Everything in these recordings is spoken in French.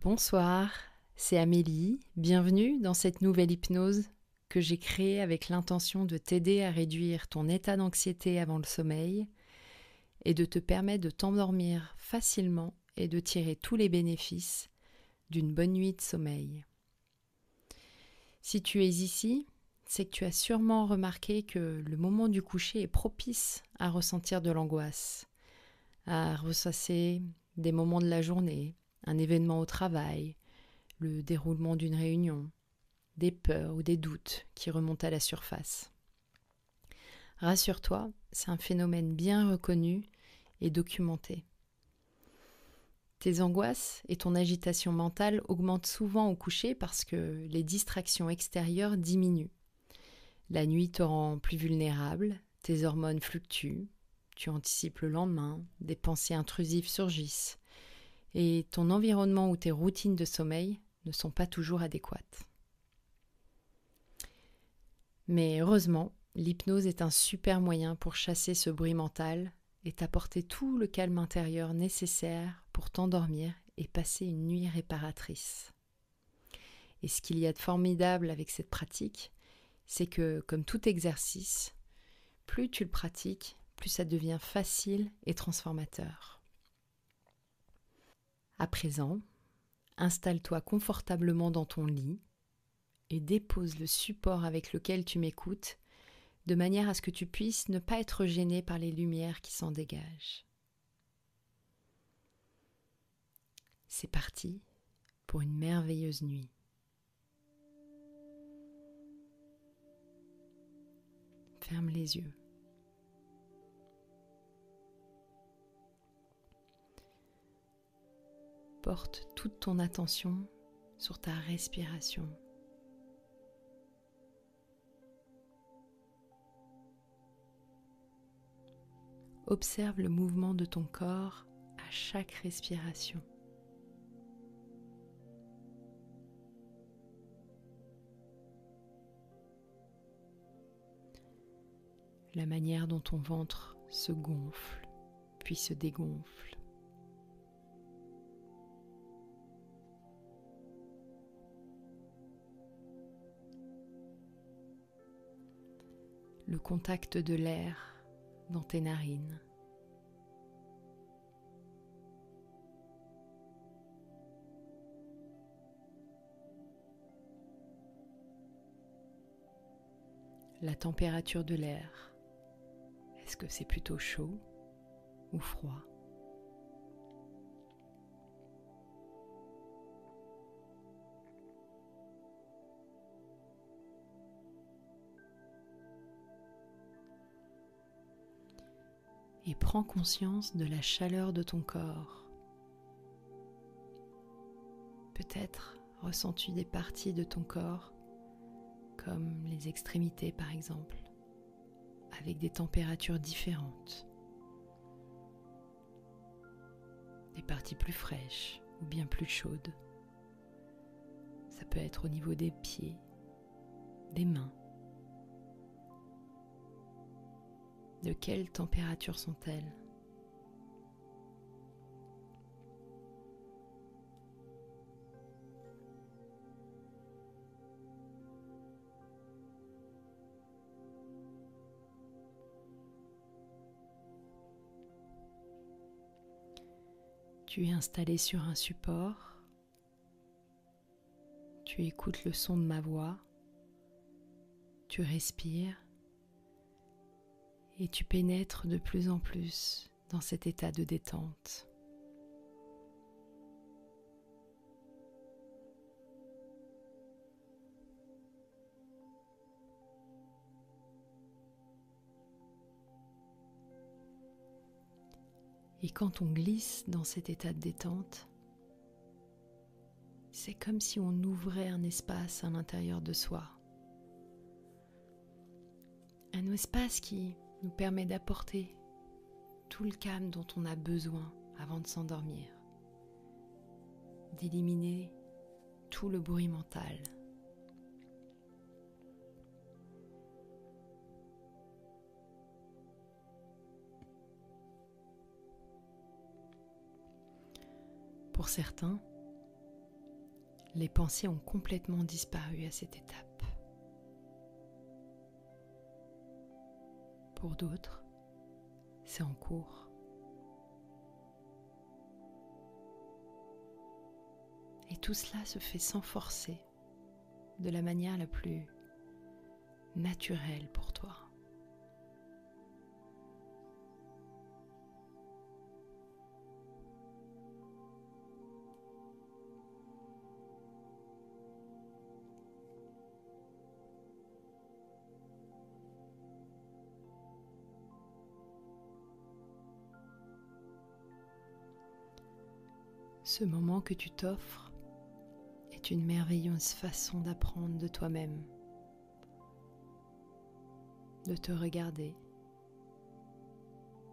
Bonsoir, c'est Amélie. Bienvenue dans cette nouvelle hypnose que j'ai créée avec l'intention de t'aider à réduire ton état d'anxiété avant le sommeil et de te permettre de t'endormir facilement et de tirer tous les bénéfices d'une bonne nuit de sommeil. Si tu es ici, c'est que tu as sûrement remarqué que le moment du coucher est propice à ressentir de l'angoisse, à ressasser des moments de la journée, un événement au travail, le déroulement d'une réunion, des peurs ou des doutes qui remontent à la surface. Rassure-toi, c'est un phénomène bien reconnu et documenté. Tes angoisses et ton agitation mentale augmentent souvent au coucher parce que les distractions extérieures diminuent. La nuit te rend plus vulnérable, tes hormones fluctuent, tu anticipes le lendemain, des pensées intrusives surgissent et ton environnement ou tes routines de sommeil ne sont pas toujours adéquates. Mais heureusement, l'hypnose est un super moyen pour chasser ce bruit mental et t'apporter tout le calme intérieur nécessaire pour t'endormir et passer une nuit réparatrice. Et ce qu'il y a de formidable avec cette pratique, c'est que, comme tout exercice, plus tu le pratiques, plus ça devient facile et transformateur. À présent, installe-toi confortablement dans ton lit et dépose le support avec lequel tu m'écoutes de manière à ce que tu puisses ne pas être gêné par les lumières qui s'en dégagent. C'est parti pour une merveilleuse nuit. Ferme les yeux. Porte toute ton attention sur ta respiration. Observe le mouvement de ton corps à chaque respiration. La manière dont ton ventre se gonfle, puis se dégonfle. Le contact de l'air dans tes narines. La température de l'air. Est-ce que c'est plutôt chaud ou froid ? Et prends conscience de la chaleur de ton corps. Peut-être ressens-tu des parties de ton corps, comme les extrémités par exemple, avec des températures différentes. Des parties plus fraîches ou bien plus chaudes. Ça peut être au niveau des pieds, des mains. De quelle température sont-elles ? Tu es installé sur un support. Tu écoutes le son de ma voix. Tu respires. Et tu pénètres de plus en plus dans cet état de détente. Et quand on glisse dans cet état de détente, c'est comme si on ouvrait un espace à l'intérieur de soi. Un espace qui nous permet d'apporter tout le calme dont on a besoin avant de s'endormir, d'éliminer tout le bruit mental. Pour certains, Les pensées ont complètement disparu à cette étape. Pour d'autres, c'est en cours. Et tout cela se fait sans forcer, de la manière la plus naturelle pour toi. Ce moment que tu t'offres est une merveilleuse façon d'apprendre de toi-même, de te regarder,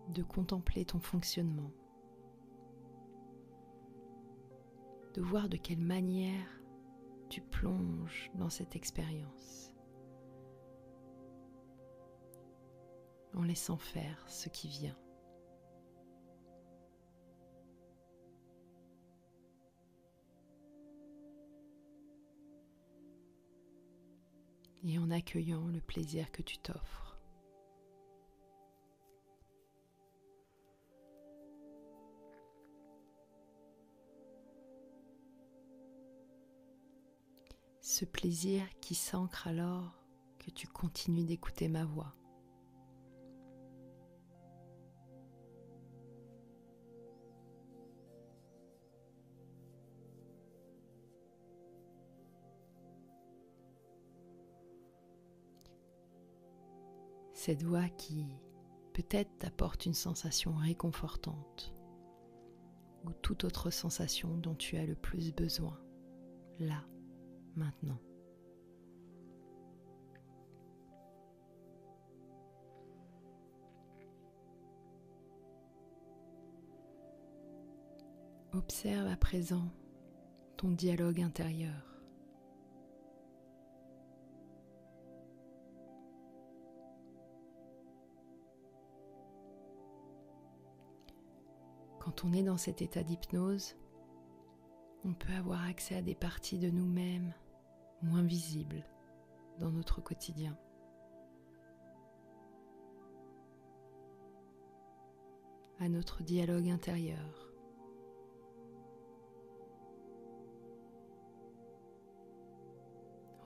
de contempler ton fonctionnement, de voir de quelle manière tu plonges dans cette expérience, en laissant faire ce qui vient. Et en accueillant le plaisir que tu t'offres. Ce plaisir qui s'ancre alors que tu continues d'écouter ma voix. Cette voix qui peut-être t'apporte une sensation réconfortante ou toute autre sensation dont tu as le plus besoin, là, maintenant. Observe à présent ton dialogue intérieur. Quand on est dans cet état d'hypnose, on peut avoir accès à des parties de nous-mêmes moins visibles dans notre quotidien. À notre dialogue intérieur.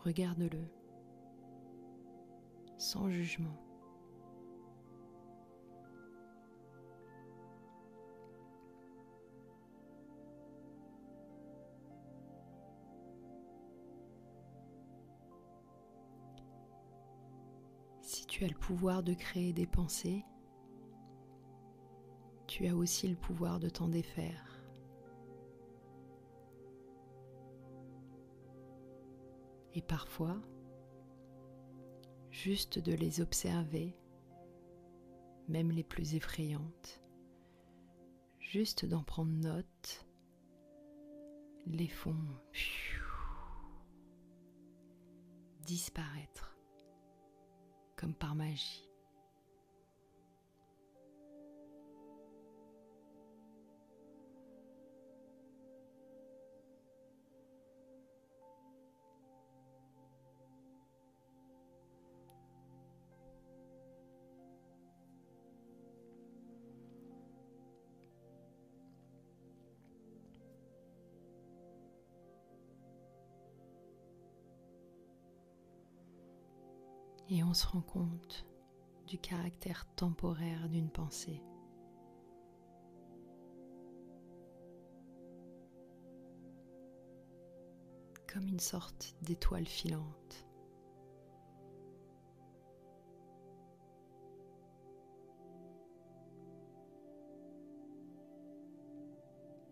Regarde-le, sans jugement. Si tu as le pouvoir de créer des pensées, tu as aussi le pouvoir de t'en défaire. Et parfois, juste de les observer, même les plus effrayantes, juste d'en prendre note, les font disparaître comme par magie. Et on se rend compte du caractère temporaire d'une pensée. Comme une sorte d'étoile filante.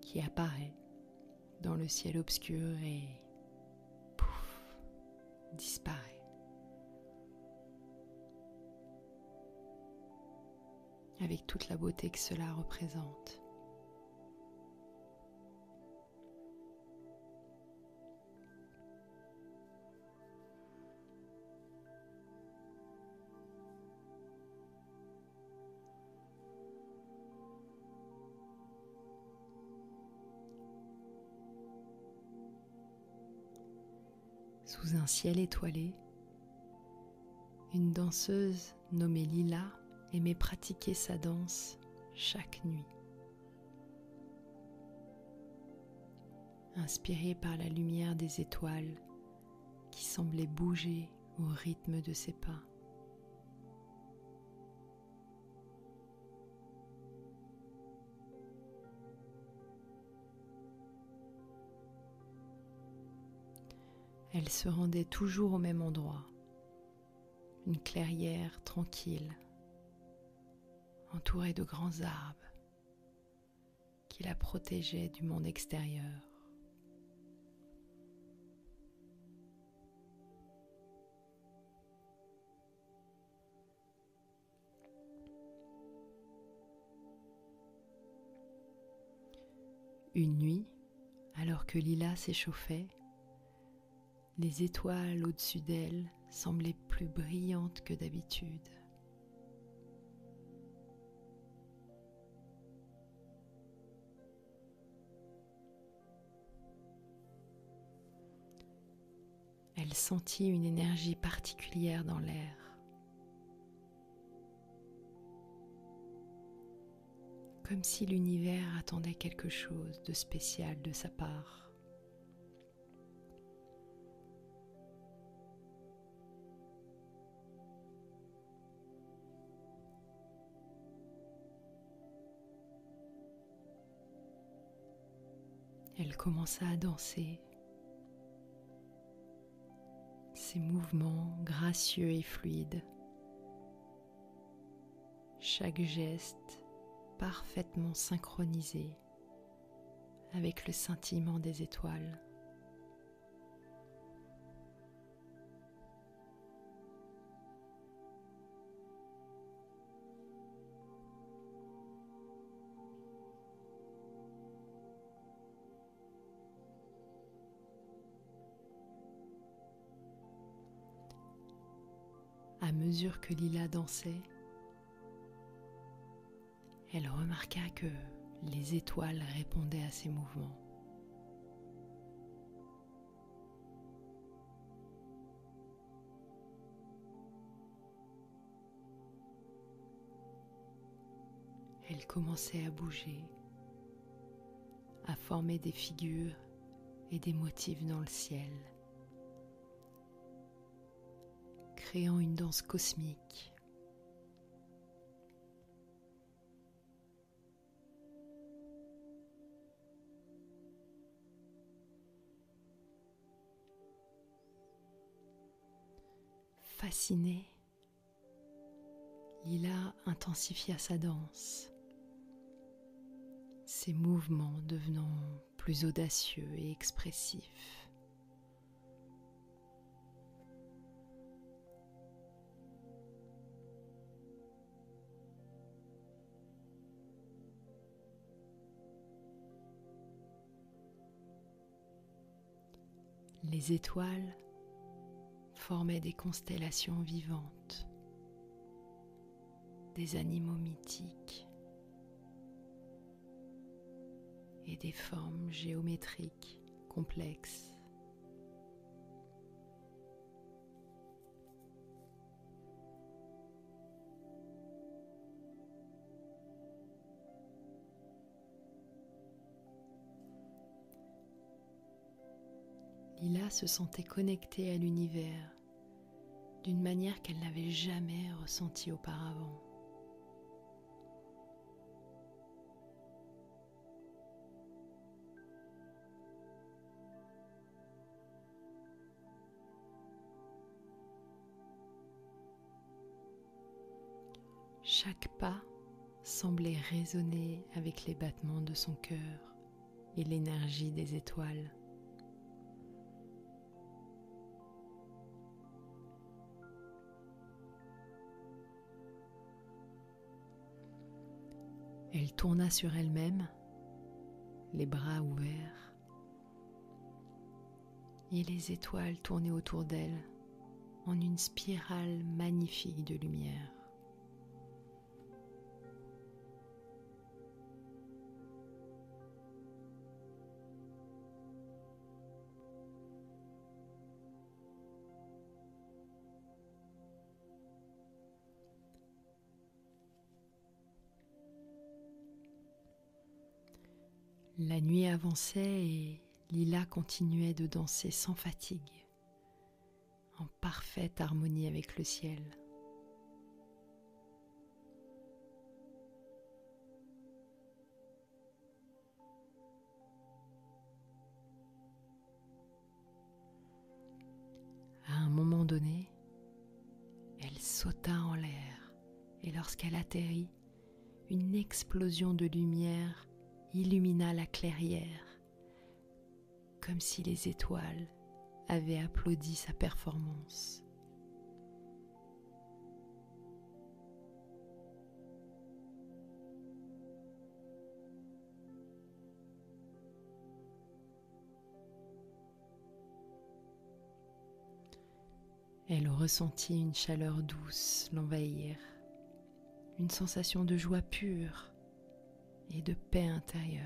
Qui apparaît dans le ciel obscur et pouf, disparaît. Avec toute la beauté que cela représente. Sous un ciel étoilé, une danseuse nommée Lila aimait pratiquer sa danse chaque nuit. Inspirée par la lumière des étoiles qui semblaient bouger au rythme de ses pas. Elle se rendait toujours au même endroit, une clairière tranquille, entourée de grands arbres qui la protégeaient du monde extérieur. Une nuit, alors que Lila s'échauffait, les étoiles au-dessus d'elle semblaient plus brillantes que d'habitude. Elle sentit une énergie particulière dans l'air. Comme si l'univers attendait quelque chose de spécial de sa part. Elle commença à danser. Ses mouvements gracieux et fluides. Chaque geste parfaitement synchronisé avec le scintillement des étoiles. À mesure que Lila dansait, elle remarqua que les étoiles répondaient à ses mouvements. Elle commençait à bouger, à former des figures et des motifs dans le ciel, créant une danse cosmique. Fascinée, Lila intensifia sa danse, ses mouvements devenant plus audacieux et expressifs. Les étoiles formaient des constellations vivantes, des animaux mythiques et des formes géométriques complexes. Lila se sentait connectée à l'univers d'une manière qu'elle n'avait jamais ressentie auparavant. Chaque pas semblait résonner avec les battements de son cœur et l'énergie des étoiles. Elle tourna sur elle-même, les bras ouverts, et les étoiles tournaient autour d'elle en une spirale magnifique de lumière. La nuit avançait et Lila continuait de danser sans fatigue, en parfaite harmonie avec le ciel. À un moment donné, elle sauta en l'air et lorsqu'elle atterrit, une explosion de lumière illumina la clairière, comme si les étoiles avaient applaudi sa performance. Elle ressentit une chaleur douce l'envahir, une sensation de joie pure et de paix intérieure.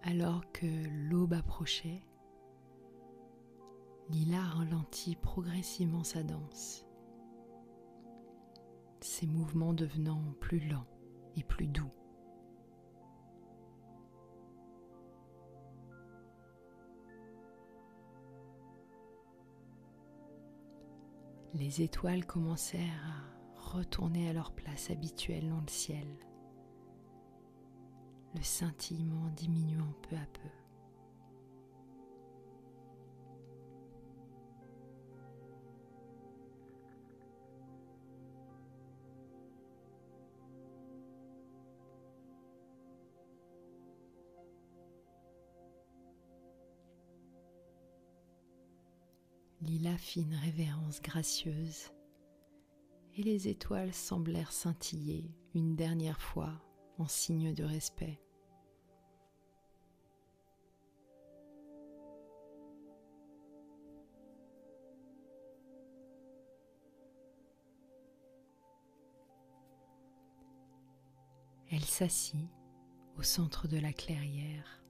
Alors que l'aube approchait, Lila ralentit progressivement sa danse, ses mouvements devenant plus lents et plus doux. Les étoiles commencèrent à retourner à leur place habituelle dans le ciel, le scintillement diminuant peu à peu. Lila fit une révérence gracieuse et les étoiles semblèrent scintiller une dernière fois en signe de respect. Elle s'assit au centre de la clairière,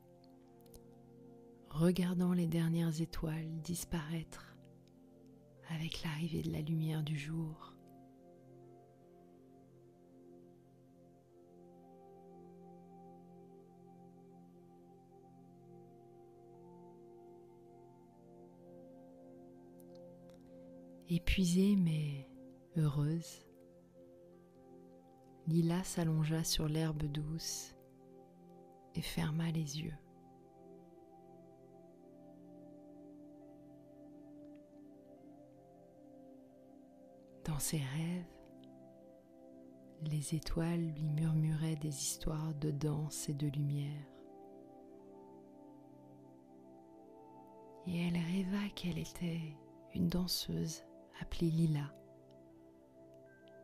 regardant les dernières étoiles disparaître avec l'arrivée de la lumière du jour. Épuisée mais heureuse, Lila s'allongea sur l'herbe douce et ferma les yeux. Dans ses rêves, les étoiles lui murmuraient des histoires de danse et de lumière. Et elle rêva qu'elle était une danseuse appelée Lila,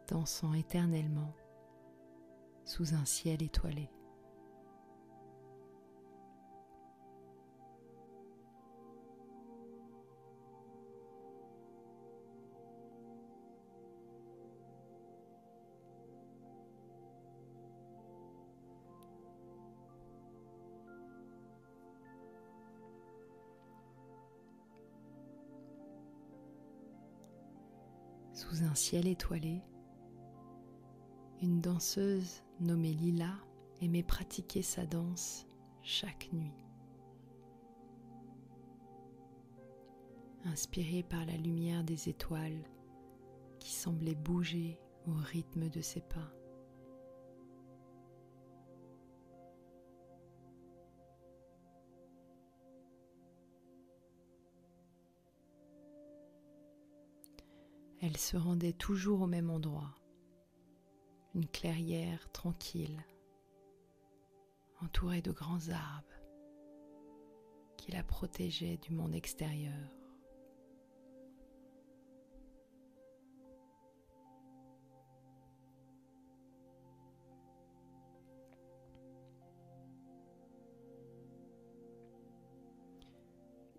dansant éternellement sous un ciel étoilé. Sous un ciel étoilé, une danseuse nommée Lila aimait pratiquer sa danse chaque nuit. Inspirée par la lumière des étoiles qui semblaient bouger au rythme de ses pas. Elle se rendait toujours au même endroit, une clairière tranquille, entourée de grands arbres qui la protégeaient du monde extérieur.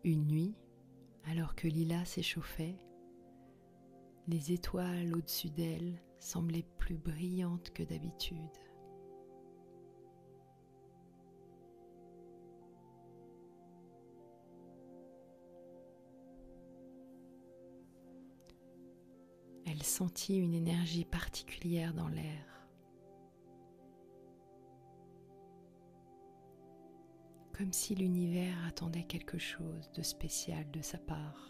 Une nuit, alors que Lila s'échauffait, Les étoiles au-dessus d'elle semblaient plus brillantes que d'habitude. Elle sentit une énergie particulière dans l'air, comme si l'univers attendait quelque chose de spécial de sa part.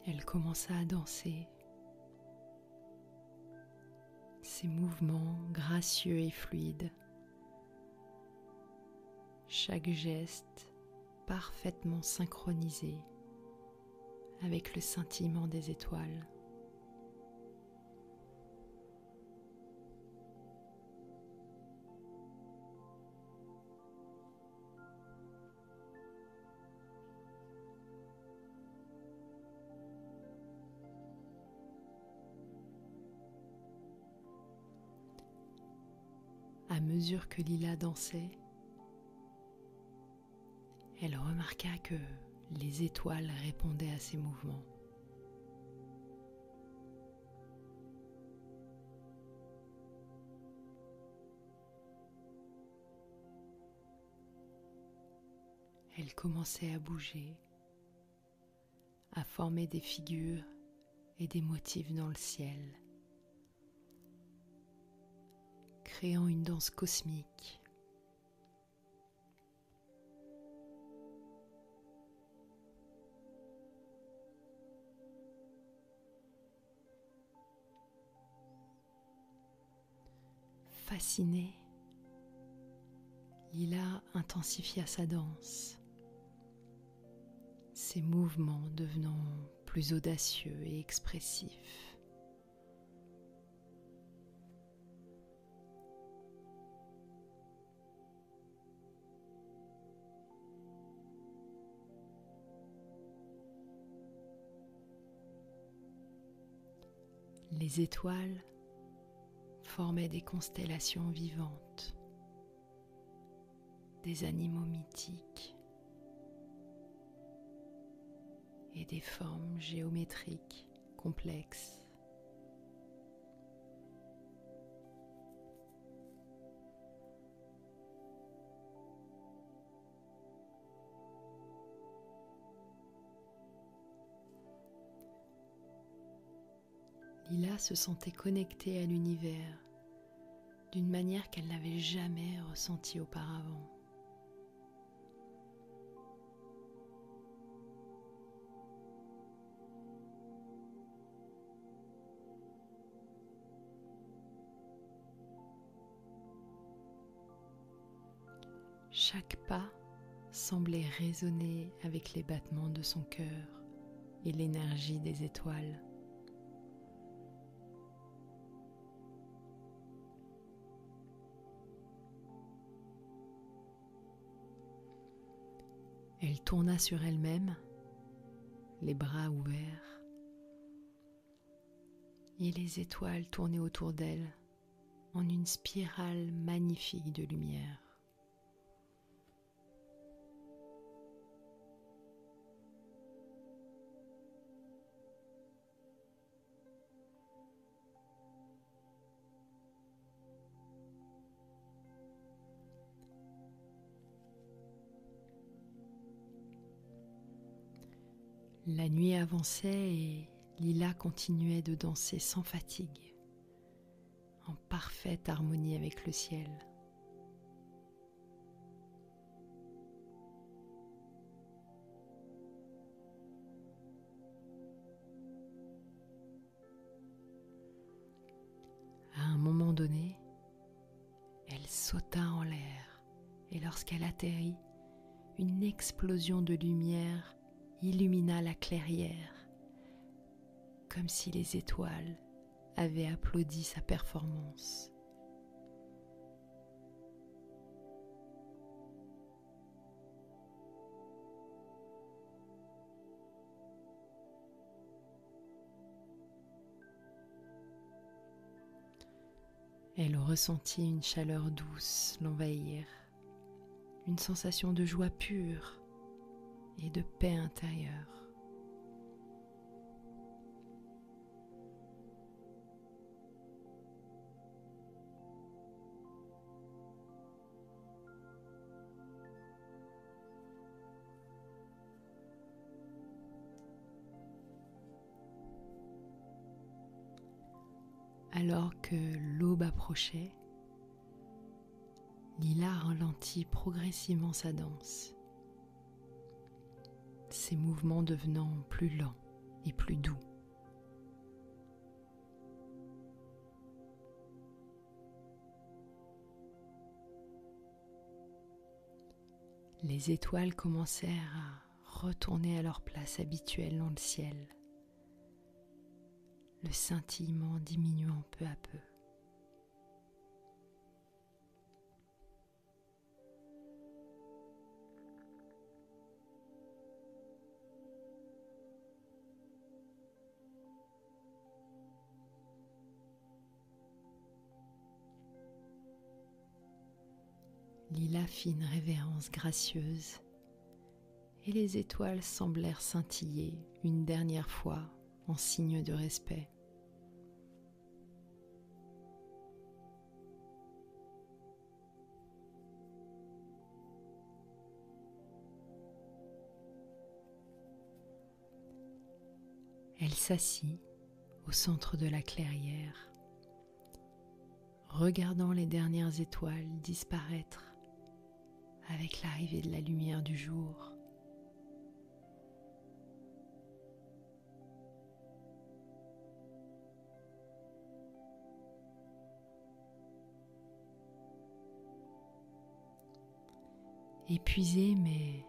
Elle commença à danser. Ses mouvements gracieux et fluides, chaque geste parfaitement synchronisé avec le scintillement des étoiles. À mesure que Lila dansait, elle remarqua que les étoiles répondaient à ses mouvements. Elle commençait à bouger, à former des figures et des motifs dans le ciel, créant une danse cosmique. Fascinée, Lila intensifia sa danse, ses mouvements devenant plus audacieux et expressifs. Les étoiles formaient des constellations vivantes, des animaux mythiques et des formes géométriques complexes. Lila se sentait connectée à l'univers d'une manière qu'elle n'avait jamais ressentie auparavant. Chaque pas semblait résonner avec les battements de son cœur et l'énergie des étoiles. Elle tourna sur elle-même, les bras ouverts, et les étoiles tournaient autour d'elle en une spirale magnifique de lumière. La nuit avançait et Lila continuait de danser sans fatigue, en parfaite harmonie avec le ciel. À un moment donné, elle sauta en l'air et lorsqu'elle atterrit, une explosion de lumière illumina la clairière, comme si les étoiles avaient applaudi sa performance. Elle ressentit une chaleur douce l'envahir, une sensation de joie pure et de paix intérieure. Alors que l'aube approchait, Lila ralentit progressivement sa danse, ses mouvements devenant plus lents et plus doux. Les étoiles commencèrent à retourner à leur place habituelle dans le ciel, le scintillement diminuant peu à peu. Lila fit une révérence gracieuse et les étoiles semblèrent scintiller une dernière fois en signe de respect. Elle s'assit au centre de la clairière, regardant les dernières étoiles disparaître avec l'arrivée de la lumière du jour. Épuisée mais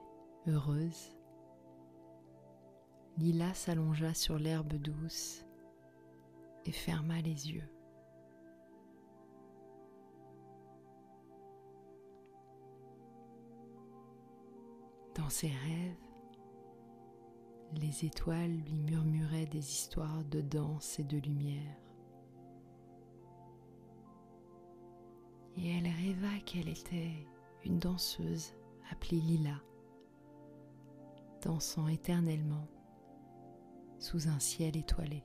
heureuse, Lila s'allongea sur l'herbe douce et ferma les yeux. Dans ses rêves, les étoiles lui murmuraient des histoires de danse et de lumière. Et elle rêva qu'elle était une danseuse appelée Lila, dansant éternellement sous un ciel étoilé.